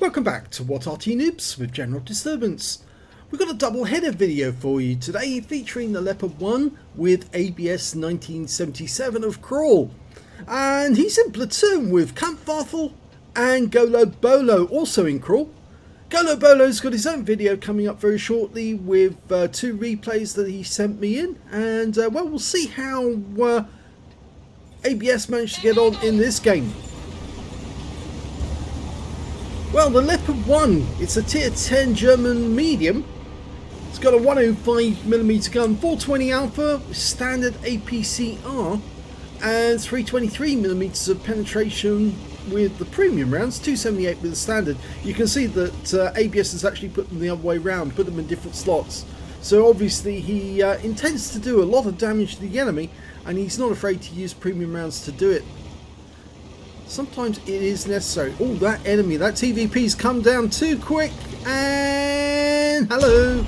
Welcome back to What Arty Noobs with General Disturbance. We've got a double header video for you today featuring the Leopard 1 with ABS 1977 of KRAWL. And he's in platoon with KRAWL and Golo Bolo, also in KRAWL. Golo Bolo's got his own video coming up very shortly with two replays that he sent me in. And well, we'll see how ABS managed to get on in this game. Well, the Leopard 1, it's a tier 10 German medium. It's got a 105mm gun, 420 alpha, standard APCR, and 323mm of penetration with the premium rounds, 278 with the standard. You can see that ABS has actually put them the other way around, put them in different slots. So obviously he intends to do a lot of damage to the enemy, and he's not afraid to use premium rounds to do it. Sometimes it is necessary. Oh, that enemy, that TVP's come down too quick. And hello.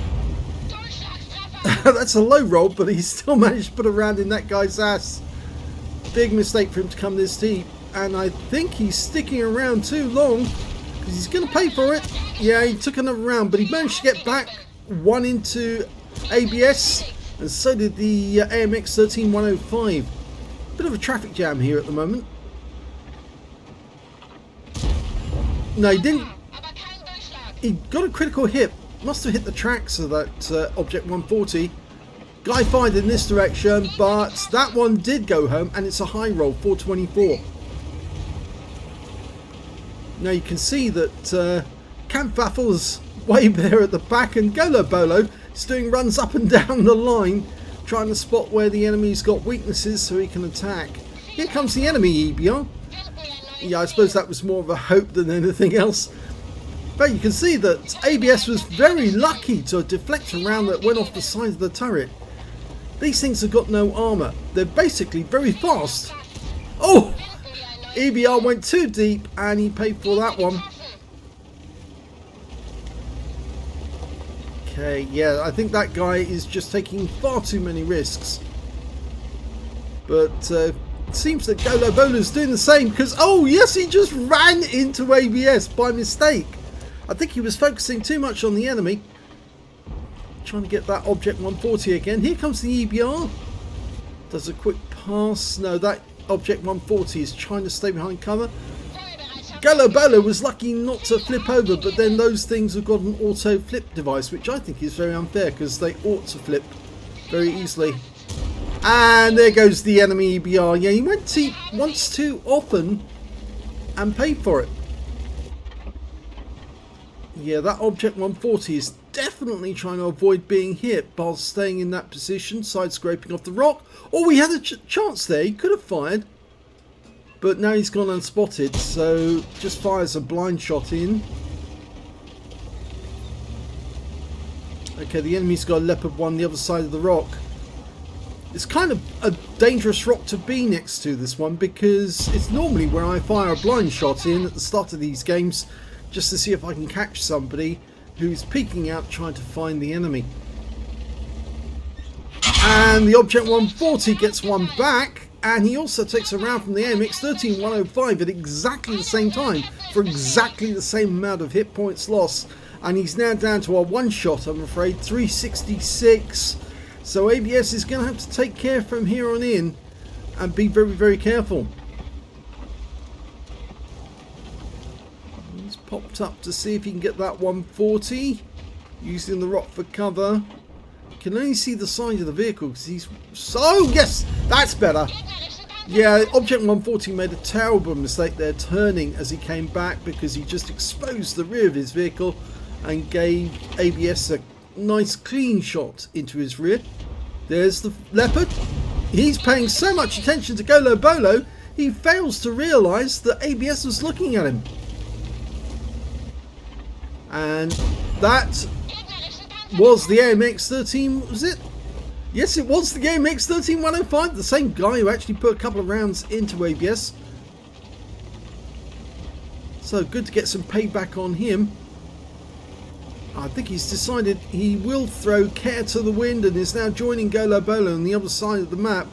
That's a low roll, but he still managed to put a round in that guy's ass. Big mistake for him to come this deep. And I think he's sticking around too long, because he's going to pay for it. Yeah, he took another round, but he managed to get back one into ABS. And so did the AMX 13105. Bit of a traffic jam here at the moment. No, he didn't. He got a critical hit. Must have hit the tracks of that Object 140. Guy fired in this direction, but that one did go home, and it's a high roll, 424. Now you can see that KRAWL's way there at the back, and Golo Bolo is doing runs up and down the line, trying to spot where the enemy's got weaknesses so he can attack. Here comes the enemy EBR. Yeah, I suppose that was more of a hope than anything else. But you can see that ABS was very lucky to deflect a round that went off the side of the turret. These things have got no armour. They're basically very fast. Oh! EBR went too deep and he paid for that one. Okay, yeah, I think that guy is just taking far too many risks. But it seems that Golo Bolo's doing the same, because, oh yes, he just ran into ABS by mistake. I think he was focusing too much on the enemy. Trying to get that Object 140 again. Here comes the EBR. Does a quick pass. No, that Object 140 is trying to stay behind cover. Golo Bolo was lucky not to flip over, but then those things have got an auto flip device, which I think is very unfair, because they ought to flip very easily. And there goes the enemy EBR. Yeah, he went deep once too often and paid for it. Yeah, that Object 140 is definitely trying to avoid being hit while staying in that position, side scraping off the rock. Oh, he had a chance there. He could have fired. But now he's gone unspotted, so just fires a blind shot in. Okay, the enemy's got a Leopard 1 the other side of the rock. It's kind of a dangerous rock to be next to, this one, because it's normally where I fire a blind shot in at the start of these games, just to see if I can catch somebody who's peeking out trying to find the enemy. And the Object 140 gets one back, and he also takes a round from the AMX 13105 at exactly the same time for exactly the same amount of hit points lost. And he's now down to a one shot, I'm afraid, 366. So ABS is going to have to take care from here on in and be very, very careful. He's popped up to see if he can get that 140, using the rock for cover. You can only see the side of the vehicle because he's... So, yes, that's better. Yeah, Object 140 made a terrible mistake there, turning as he came back, because he just exposed the rear of his vehicle and gave ABS a nice clean shot into his rear. There's the Leopard. He's paying so much attention to Golo Bolo, he fails to realise that ABS was looking at him. And that was the AMX 13, was it? Yes, it was the AMX 13105, the same guy who actually put a couple of rounds into ABS. So good to get some payback on him. I think he's decided he will throw care to the wind and is now joining Golo Bolo on the other side of the map.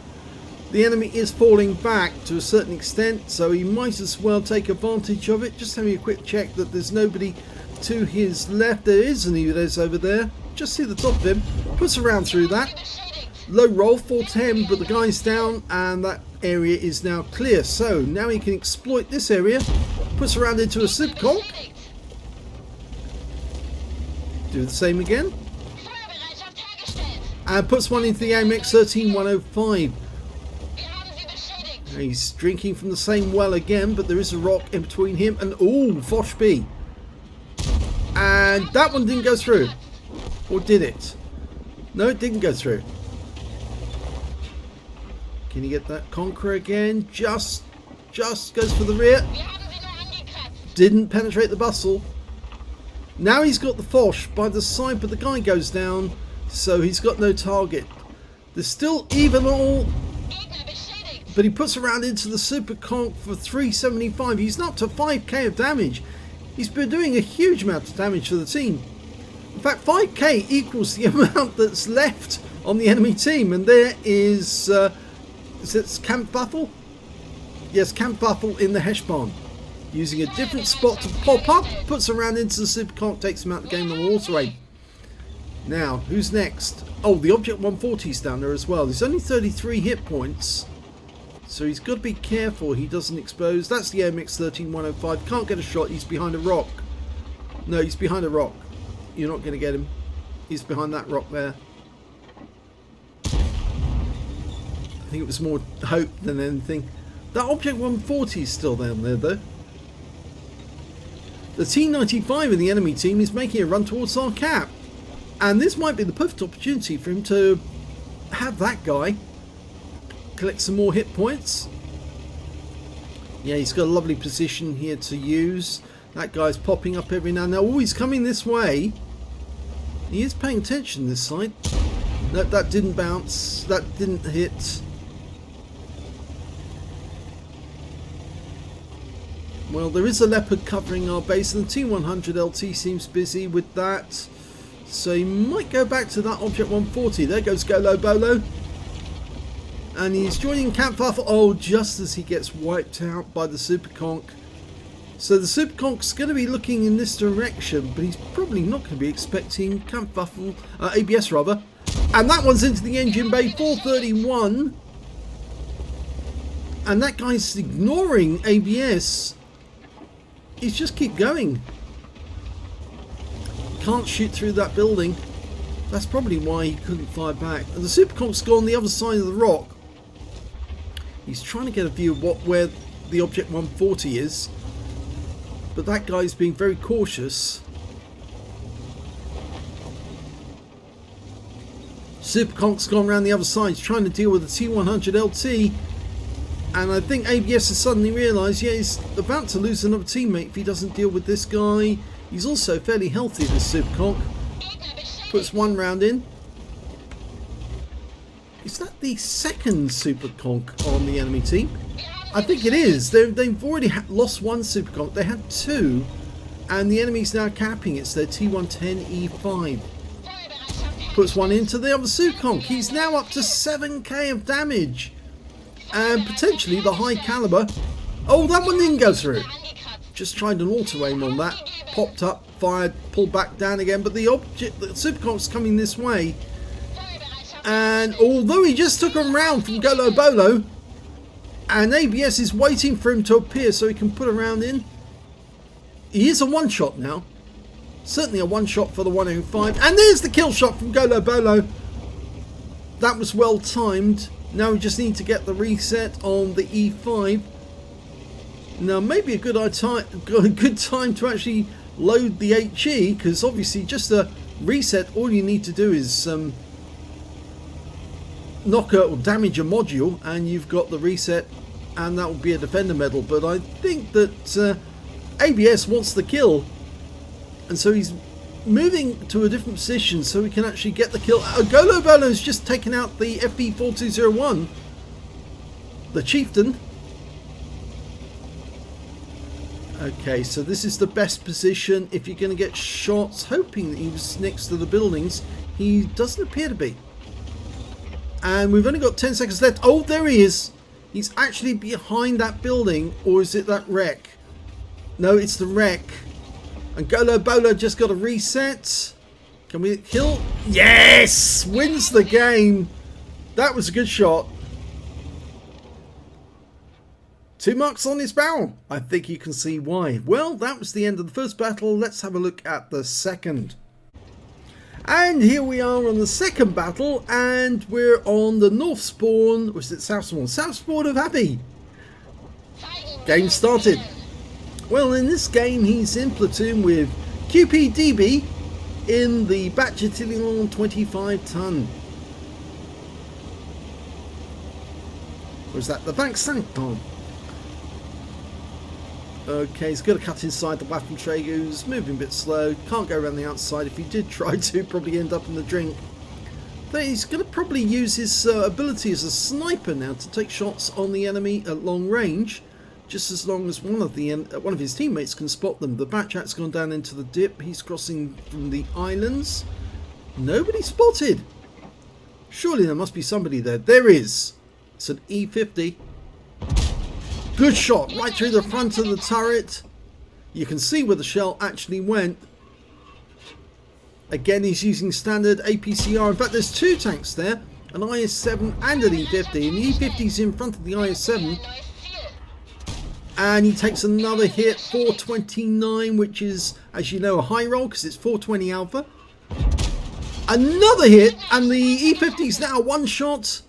The enemy is falling back to a certain extent, so he might as well take advantage of it. Just having a quick check that there's nobody to his left. There is an Eves over there. Just see the top of him. Puts a round through that. Low roll, 410, but the guy's down and that area is now clear. So now he can exploit this area. Puts a round into a super conk. Do the same again. And puts one into the AMX 13105. He's drinking from the same well again, but there is a rock in between him and Foshby. And that one didn't go through. Or did it? No, it didn't go through. Can you get that Conqueror again? Just goes for the rear. Didn't penetrate the bustle. Now he's got the Fosh by the side, but the guy goes down, so he's got no target. There's still even all, but he puts around into the Super Conk for 375. He's up to 5k of damage. He's been doing a huge amount of damage for the team. In fact, 5k equals the amount that's left on the enemy team, and there is it Camp Buffle? Yes, Camp Buffle in the Hesh Barn. Using a different spot to pop up, puts a round into the Super Conk, takes him out of the game on water aid. Now, who's next? Oh, the Object 140's down there as well. There's only 33 hit points, so he's got to be careful he doesn't expose. That's the AMX 13105. Can't get a shot. He's behind a rock. No, he's behind a rock. You're not going to get him. He's behind that rock there. I think it was more hope than anything. That Object 140 is still down there though. The T95 in the enemy team is making a run towards our cap, and this might be the perfect opportunity for him to have that guy collect some more hit points. Yeah, he's got a lovely position here to use. That guy's popping up every now and then. Oh, he's coming this way. He is paying attention this side. No, that didn't bounce. That didn't hit. Well, there is a Leopard covering our base, and the T100 LT seems busy with that. So he might go back to that Object 140. There goes Golo Bolo. And he's joining Camp Buffle. Oh, just as he gets wiped out by the Super Conk. So the Super Conk's going to be looking in this direction, but he's probably not going to be expecting Camp Buffle, ABS rather. And that one's into the engine bay, 431. And that guy's ignoring ABS. He's just keep going. Can't shoot through that building. That's probably why he couldn't fire back. And the Super Conk's gone the other side of the rock. He's trying to get a view of where the Object 140 is. But that guy's being very cautious. Super Conk's gone around the other side. He's trying to deal with the T100 LT. And I think ABS has suddenly realised, yeah, he's about to lose another teammate if he doesn't deal with this guy. He's also fairly healthy, this Super Conk. Puts one round in. Is that the second Super Conk on the enemy team? I think it is. They've already lost one Super Conk. They had two. And the enemy's now capping. It's their T110E5. Puts one into the other Super Conk. He's now up to 7k of damage. And potentially the high caliber. Oh, that one didn't go through. Just tried an auto aim on that. Popped up, fired, pulled back down again. But the Super Conk's coming this way. And although he just took him round from Golo Bolo, and ABS is waiting for him to appear so he can put a round in. He is a one shot now. Certainly a one shot for the 105. And there's the kill shot from Golo Bolo. That was well timed. Now we just need to get the reset on the E5. Now maybe a good time to actually load the HE, because obviously just a reset, all you need to do is knock or damage a module and you've got the reset, and that will be a defender medal. But I think that ABS wants the kill, and so he's moving to a different position so we can actually get the kill. Golo Bolo's just taken out the FB4201, the chieftain. Okay, so this is the best position if you're going to get shots, hoping that he was next to the buildings. He doesn't appear to be. And we've only got 10 seconds left. Oh, there he is. He's actually behind that building. Or is it that wreck? No, it's the wreck. And Golo Bolo just got a reset. Can we kill? Yes! Wins the game. That was a good shot. 2 marks on his barrel. I think you can see why. Well, that was the end of the first battle. Let's have a look at the second. And here we are on the second battle, and we're on the north spawn, was it south spawn? South spawn of Abbey. Game started. Well, in this game he's in platoon with QPDB in the Batchatillon 25 ton. Was that the Bank Sancton? Okay, he's got to cut inside the Waffentrager, who's moving a bit slow. Can't go around the outside. If he did try to, probably end up in the drink. But he's going to probably use his ability as a sniper now to take shots on the enemy at long range, just as long as one of his teammates can spot them. The Batchat's gone down into the dip. He's crossing from the islands. Nobody spotted. Surely there must be somebody there. There is. It's an E50. Good shot, right through the front of the turret. You can see where the shell actually went. Again, he's using standard APCR. In fact, there's 2 tanks there, an IS-7 and an E50. And the E50's in front of the IS-7. And he takes another hit, 429, which is, as you know, a high roll because it's 420 alpha. Another hit, and the E50's now one shot.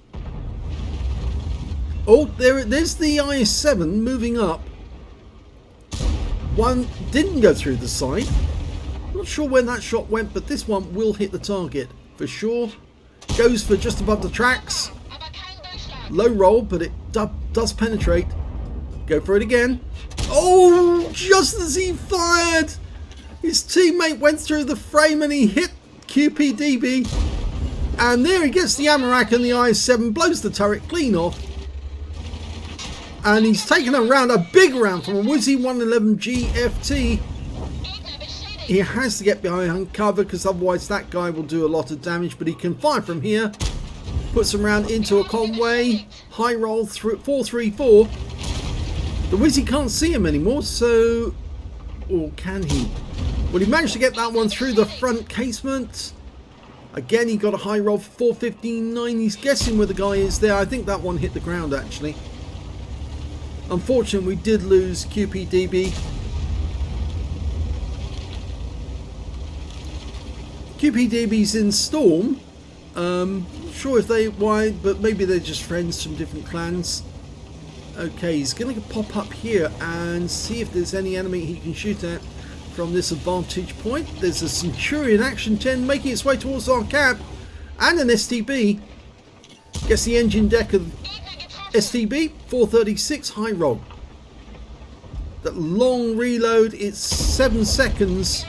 Oh, there's the IS-7 moving up. One didn't go through the side. Not sure where that shot went, but this one will hit the target for sure. Goes for just above the tracks. Low roll, but it does penetrate. Go for it again. Oh, just as he fired, his teammate went through the frame and he hit QPDB. And there he gets the ammo rack, and the IS-7 blows the turret clean off. And he's taken a round, a big round from a Wizzy 111 GFT. He has to get behind cover because otherwise that guy will do a lot of damage. But he can fire from here. Puts him round into a conway. High roll through 434. The Wizzy can't see him anymore, so... Or can he? Well, he managed to get that one through the front casement. Again, he got a high roll for 459. He's guessing where the guy is there. I think that one hit the ground actually. Unfortunately, we did lose QPDB. QPDB's in Storm. Sure if why, but maybe they're just friends from different clans. Okay, he's going to pop up here and see if there's any enemy he can shoot at from this vantage point. There's a Centurion Action 10 making its way towards our cap, and an STB. Gets the engine deck of STB, 436, high roll. That long reload, it's 7 seconds.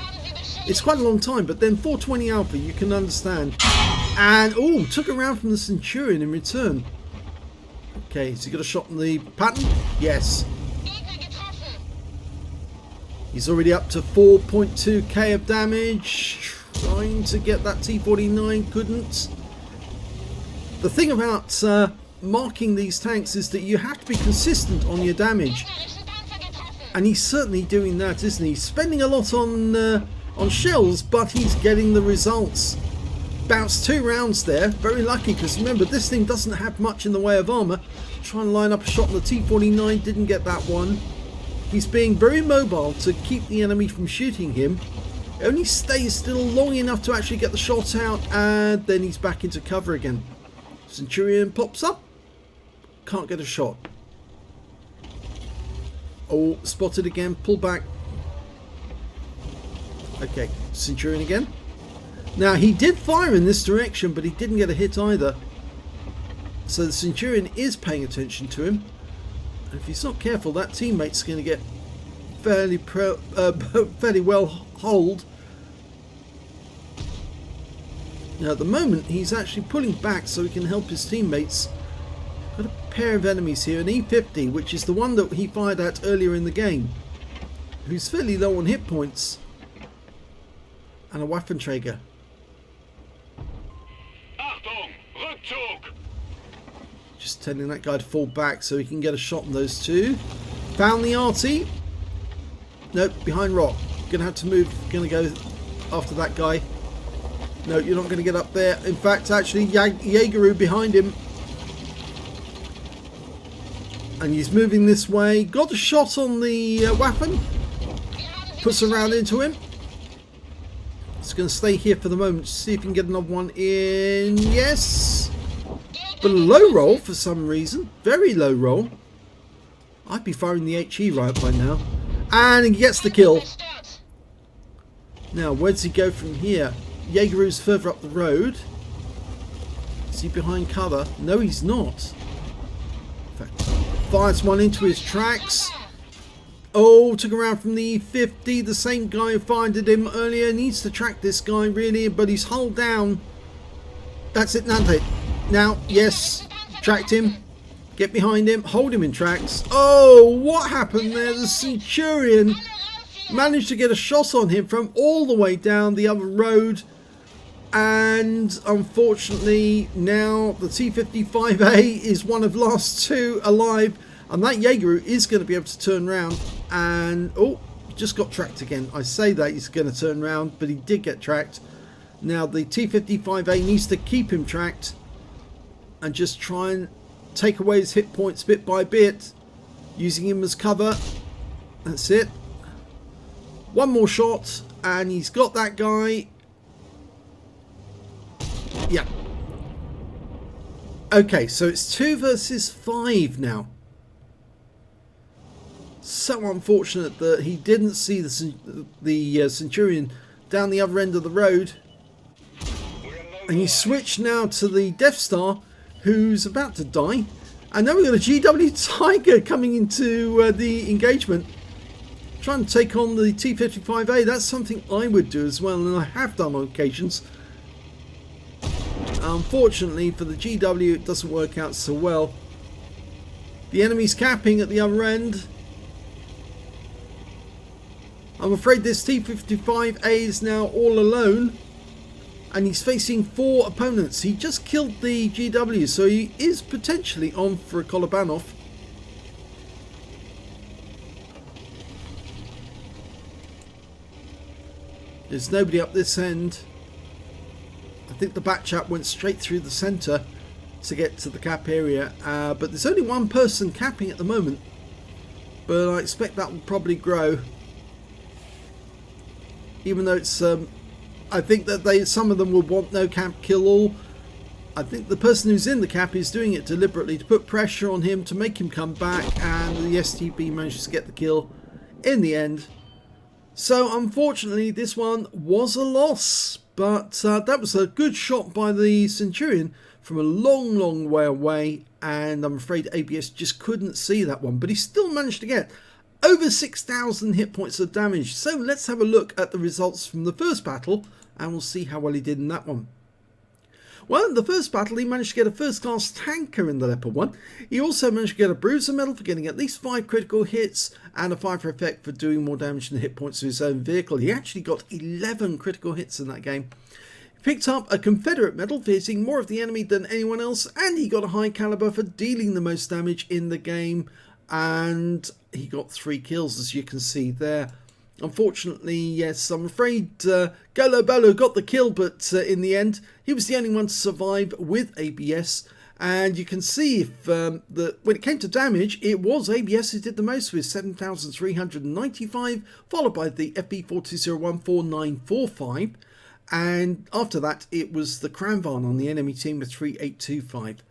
It's quite a long time, but then 420 alpha, you can understand. And, oh, took a round from the Centurion in return. Okay, has he got a shot on the pattern? Yes. He's already up to 4.2k of damage. Trying to get that T-49, couldn't. The thing about marking these tanks is that you have to be consistent on your damage. And he's certainly doing that, isn't he? He's spending a lot on shells, but he's getting the results. Bounced 2 rounds there. Very lucky, because remember, this thing doesn't have much in the way of armour. Trying to line up a shot on the T-49, didn't get that one. He's being very mobile to keep the enemy from shooting him. Only stays still long enough to actually get the shot out, and then he's back into cover again. Centurion pops up. Can't get a shot. Oh, spotted again. Pull back. Okay, Centurion again. Now, he did fire in this direction, but he didn't get a hit either. So the Centurion is paying attention to him. And if he's not careful, that teammate's going to get fairly well holed. Now, at the moment, he's actually pulling back so he can help his teammates. Got a pair of enemies here, an E50, which is the one that he fired at earlier in the game, who's fairly low on hit points, and a Waffentrager. Achtung, Rückzug! telling that guy to fall back so he can get a shot on those two. Found the Arty. Nope, behind rock. Gonna have to move. Gonna go after that guy. No, you're not gonna get up there. In fact, actually, Jaegeru behind him. And he's moving this way. Got a shot on the weapon. Puts a round into him. It's going to stay here for the moment. See if we can get another one in. Yes. But a low roll for some reason. Very low roll. I'd be firing the HE right by now. And he gets the kill. Now, where does he go from here? Jaegeru's further up the road. Is he behind cover? No, he's not. In fact, fires one into his tracks. Oh, took around from the 50. The same guy who fired at him earlier needs to track this guy really, but he's hull down. That's it, Nante. Now, yes, tracked him. Get behind him, hold him in tracks. Oh, what happened there? The Centurion managed to get a shot on him from all the way down the other road. And unfortunately, now the T-55A is one of last two alive. And that Jaegeru is going to be able to turn around. And, oh, just got tracked again. I say that he's going to turn around, but he did get tracked. Now the T-55A needs to keep him tracked. And just try and take away his hit points bit by bit. Using him as cover. That's it. One more shot. And he's got that guy. Yeah. Okay, so it's 2 versus 5 now. So unfortunate that he didn't see the Centurion down the other end of the road. And he switched now to the Death Star, who's about to die. And then we've got a GW Tiger coming into the engagement. Trying to take on the T-55A. That's something I would do as well, and I have done on occasions. Unfortunately for the GW, it doesn't work out so well. The enemy's capping at the other end. I'm afraid this T-55A is now all alone. And he's facing 4 opponents. He just killed the GW, so he is potentially on for a Kolobanov. There's nobody up this end. I think the Batchat went straight through the centre to get to the cap area. But there's only one person capping at the moment. But I expect that will probably grow. Even though it's... I think that some of them will want no cap kill all. I think the person who's in the cap is doing it deliberately to put pressure on him to make him come back, and the STB manages to get the kill in the end. So unfortunately this one was a loss, but that was a good shot by the Centurion from a long way away, and I'm afraid ABS just couldn't see that one, but he still managed to get over 6,000 hit points of damage. So let's have a look at the results from the first battle, and we'll see how well he did in that one. Well, in the first battle, he managed to get a first-class tanker in the Leopard 1. He also managed to get a bruiser medal for getting at least 5 critical hits, and a 5 for effect for doing more damage than the hit points of his own vehicle. He actually got 11 critical hits in that game. He picked up a Confederate medal for hitting more of the enemy than anyone else, and he got a high caliber for dealing the most damage in the game. And he got 3 kills, as you can see there. Unfortunately, yes, I'm afraid Golo Bolo got the kill, but in the end, he was the only one to survive with ABS. And you can see if when it came to damage, it was ABS who did the most with 7,395, followed by the FB42014,945. And after that, it was the Kranvan on the enemy team with 3,825.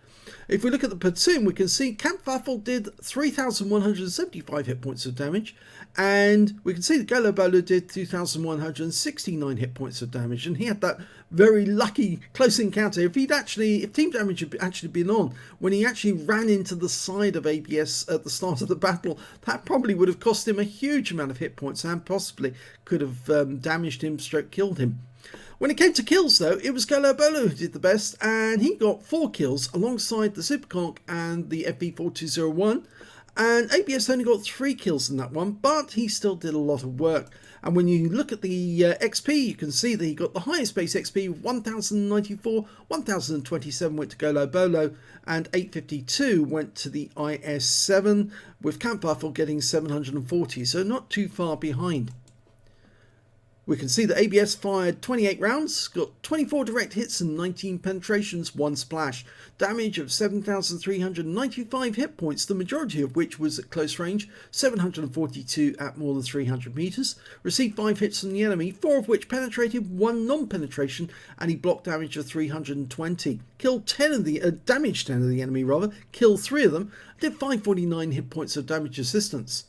If we look at the platoon, we can see Kampfwaffel did 3,175 hit points of damage, and we can see that Galobolo did 2,169 hit points of damage, and he had that very lucky close encounter. If team damage had actually been on when he actually ran into the side of ABS at the start of the battle, that probably would have cost him a huge amount of hit points and possibly could have damaged him, stroke killed him. When it came to kills, though, it was Galobolo who did the best, and he got 4 kills alongside the Superconk and the FB42001. And ABS only got 3 kills in that one, but he still did a lot of work. And when you look at the XP, you can see that he got the highest base XP, 1094, 1027 went to Golo Bolo, and 852 went to the IS-7, with Camp Buffalo getting 740, so not too far behind. We can see that ABS fired 28 rounds, got 24 direct hits and 19 penetrations, 1 splash. Damage of 7,395 hit points, the majority of which was at close range, 742 at more than 300 meters. Received 5 hits from the enemy, 4 of which penetrated, 1 non-penetration, and he blocked damage of 320. Killed 10 of the, damaged 10 of the enemy rather, killed 3 of them, did 549 hit points of damage assistance.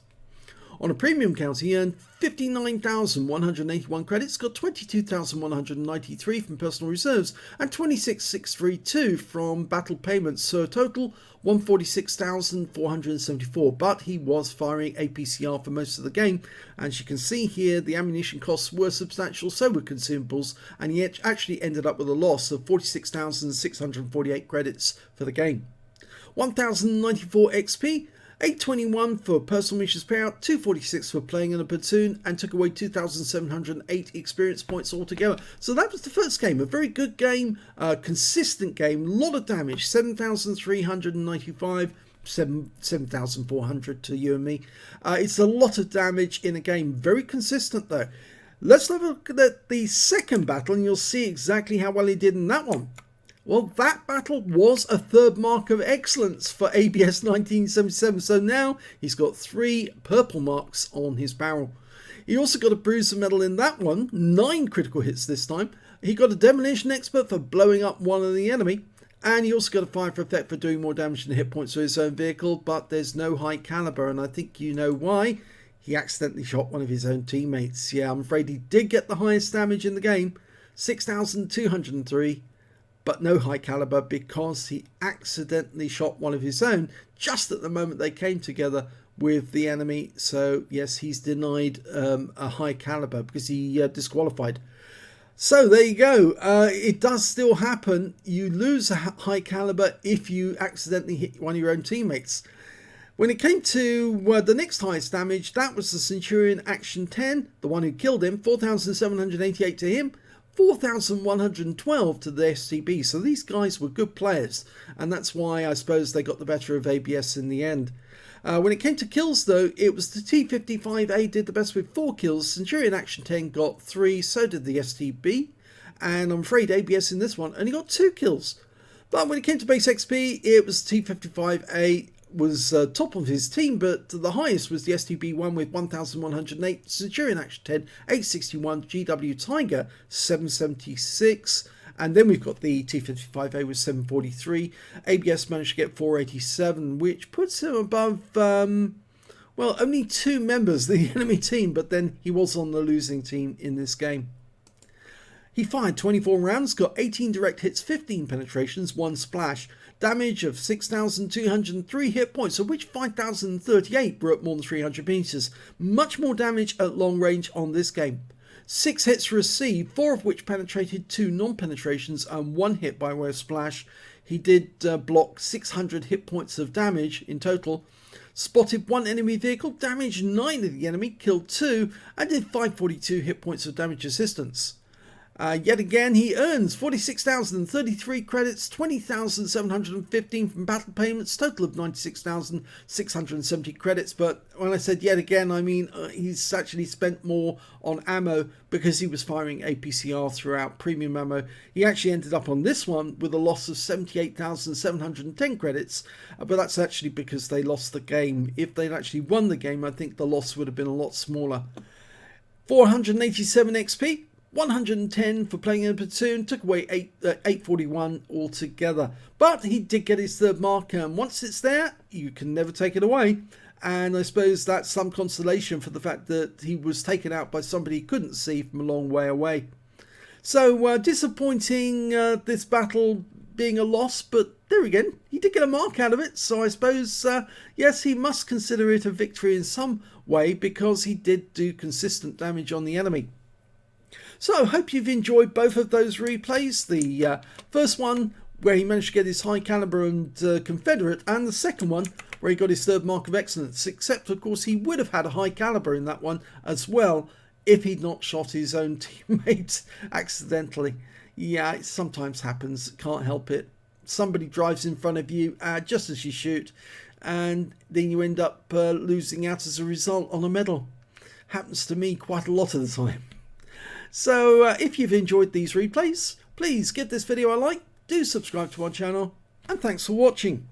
On a premium count, he earned 59,181 credits, got 22,193 from personal reserves, and 26,632 from battle payments, so a total 146,474. But he was firing APCR for most of the game, and as you can see here, the ammunition costs were substantial, so were consumables, and he actually ended up with a loss of 46,648 credits for the game. 1,094 XP. 821 for personal missions payout, 246 for playing in a platoon, and took away 2,708 experience points altogether. So that was the first game, a very good game, consistent game, a lot of damage, 7,395, 7,400 to you and me. It's a lot of damage in a game, very consistent though. Let's have a look at the second battle and you'll see exactly how well he did in that one. Well, that battle was a 3rd mark of excellence for ABS 1977, so now he's got 3 purple marks on his barrel. He also got a bruiser medal in that one, 9 critical hits this time. He got a demolition expert for blowing up one of the enemy, and he also got a fire for effect for doing more damage than hit points to his own vehicle, but there's no high caliber, and I think you know why. He accidentally shot one of his own teammates. Yeah, I'm afraid he did get the highest damage in the game, 6,203. But no high caliber because he accidentally shot one of his own just at the moment they came together with the enemy. So yes, he's denied a high caliber because he disqualified. So there you go. It does still happen. You lose a high caliber if you accidentally hit one of your own teammates. When it came to the next highest damage, that was the Centurion Action 10, the one who killed him, 4,788 to him. 4,112 to the STB, so these guys were good players, and that's why I suppose they got the better of ABS in the end. When it came to kills though, it was the T55A did the best with 4 kills, Centurion Action 10 got 3, so did the STB, and I'm afraid ABS in this one only got 2 kills. But when it came to base XP, it was T55A was top of his team, but the highest was the STB one with 1,108, Centurion Action 10, 861, GW Tiger 776, and then we've got the T55A with 743. ABS managed to get 487, which puts him above, well, only 2 members of the enemy team, but then he was on the losing team in this game. He fired 24 rounds, got 18 direct hits, 15 penetrations, 1 splash. Damage of 6,203 hit points, of which 5,038 were at more than 300 meters. Much more damage at long range on this game. 6 hits received, 4 of which penetrated, 2 non-penetrations, and 1 hit by way of splash. He did block 600 hit points of damage in total. Spotted 1 enemy vehicle, damaged 9 of the enemy, killed 2, and did 542 hit points of damage assistance. Yet again, he earns 46,033 credits, 20,715 from battle payments, total of 96,670 credits. But when I said yet again, I mean he's actually spent more on ammo because he was firing APCR throughout premium ammo. He actually ended up on this one with a loss of 78,710 credits, but that's actually because they lost the game. If they'd actually won the game, I think the loss would have been a lot smaller. 487 XP. 110 for playing in a platoon, took away 841 altogether. But he did get his 3rd mark, and once it's there, you can never take it away. And I suppose that's some consolation for the fact that he was taken out by somebody he couldn't see from a long way away. So disappointing this battle being a loss, but there again, he did get a mark out of it. So I suppose, yes, he must consider it a victory in some way because he did do consistent damage on the enemy. So I hope you've enjoyed both of those replays. The first one where he managed to get his high caliber and Confederate, and the second one where he got his third mark of excellence, except of course he would have had a high caliber in that one as well if he'd not shot his own teammate accidentally. Yeah, it sometimes happens, can't help it. Somebody drives in front of you just as you shoot, and then you end up losing out as a result on a medal. Happens to me quite a lot of the time. So if you've enjoyed these replays, please give this video a like, do subscribe to our channel, and thanks for watching.